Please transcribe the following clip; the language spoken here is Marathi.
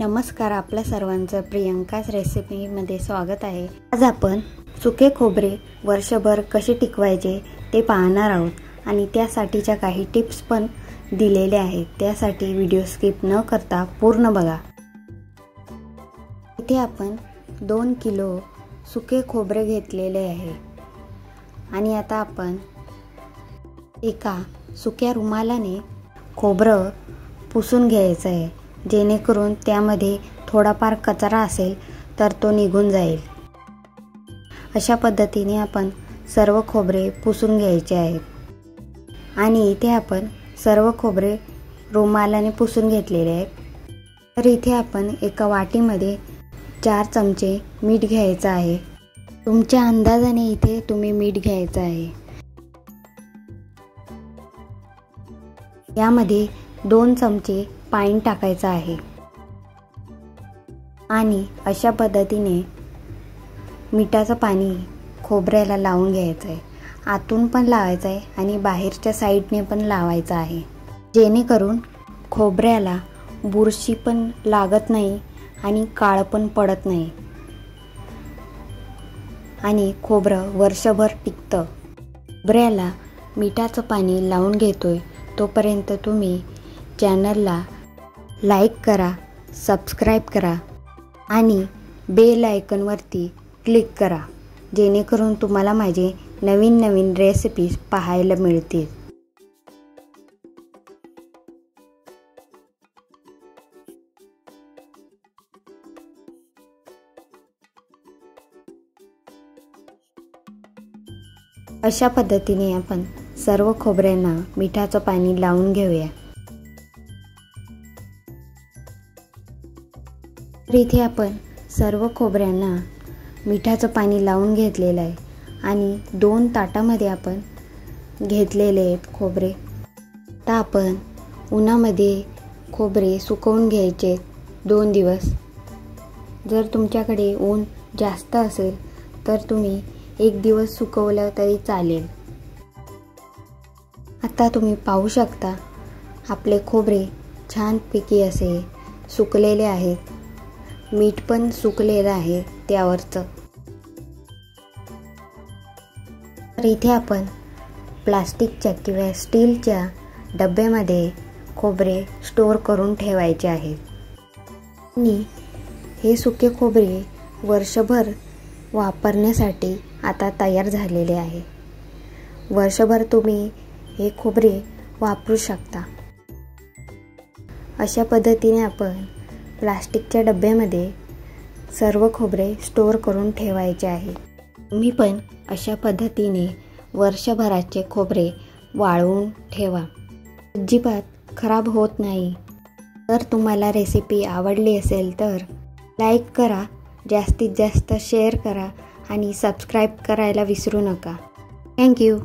नमस्कार, आपल्या सर्वांचं प्रियंकाच रेसिपीमध्ये स्वागत आहे। आज आपण सुके खोबरे वर्षभर कसे टिकवायचे ते पाहणार आहोत आणि त्यासाठीच्या काही टिप्स पण दिलेल्या आहेत। त्यासाठी व्हिडिओ स्किप न करता पूर्ण बघा। इथे आपण 2 किलो सुके खोबरे घेतलेले आहे आणि आता आपण एका सुक्या रुमालाने खोबरं पुसून घ्यायचं आहे, जेणेकरून त्यामध्ये थोडाफार कचरा असेल तर तो निघून जाईल। अशा पद्धतीने आपण सर्व खोबरे पुसून घ्यायचे आहेत आणि इथे आपण सर्व खोबरे रुमालाने पुसून घेतलेले आहेत। तर इथे आपण एका वाटीमध्ये 4 चमचे मीठ घ्यायचं आहे। तुमच्या अंदाजाने इथे तुम्ही मीठ घ्यायचं आहे। यामध्ये 2 चमचे पाणी टाकायचं आहे आणि अशा पद्धतीने मिठाचं पाणी खोबऱ्याला लावून घ्यायचं आहे। आतून पण लावायचं आहे आणि बाहेरच्या साईडने पण लावायचं आहे, जेणेकरून खोबऱ्याला बुरशी पण लागत नाही आणि काळ पण पडत नाही आणि खोबरं वर्षभर टिकतं। खोबऱ्याला मिठाचं पाणी लावून घेतोय तोपर्यंत तुम्ही चॅनलला लाईक करा, सबस्क्राईब करा आणि बेल आयकॉनवरती क्लिक करा, जेणेकरून तुम्हाला माझे नवीन नवीन रेसिपीज पाहायला मिळतील। अशा पद्धतीने आपण सर्व खोबऱ्यांना मिठाचं पाणी लावून घेऊया। तर इथे आपण सर्व खोबऱ्यांना मिठाचं पाणी लावून घेतलेलं आहे आणि 2 ताटामध्ये आपण घेतलेले आहेत खोबरे। आता आपण उन्हामध्ये खोबरे सुकवून घ्यायचे 2 दिवस। जर तुमच्याकडे ऊन जास्त असेल तर तुम्ही 1 दिवस सुकवलं तरी चालेल। आता तुम्ही पाहू शकता आपले खोबरे छानपैकी असे सुकलेले आहेत, मीठ पण सुकलेलं आहे त्यावरचं। तर इथे आपण प्लास्टिकच्या किंवा स्टीलच्या डब्यामध्ये खोबरे स्टोअर करून ठेवायचे आहेत आणि हे सुके खोबरे वर्षभर वापरण्यासाठी आता तयार झालेले आहे। वर्षभर तुम्ही हे खोबरे वापरू शकता। अशा पद्धतीने आपण प्लास्टिकच्या डब्यामध्ये सर्व खोबरे स्टोअर करून ठेवायचे आहे। तुम्ही पण अशा पद्धतीने वर्षभराचे खोबरे वाळवून ठेवा, अजिबात खराब होत नाही। तर तुम्हाला रेसिपी आवडली असेल तर लाईक करा, जास्तीत जास्त शेअर करा आणि सबस्क्राईब करायला विसरू नका। थँक्यू।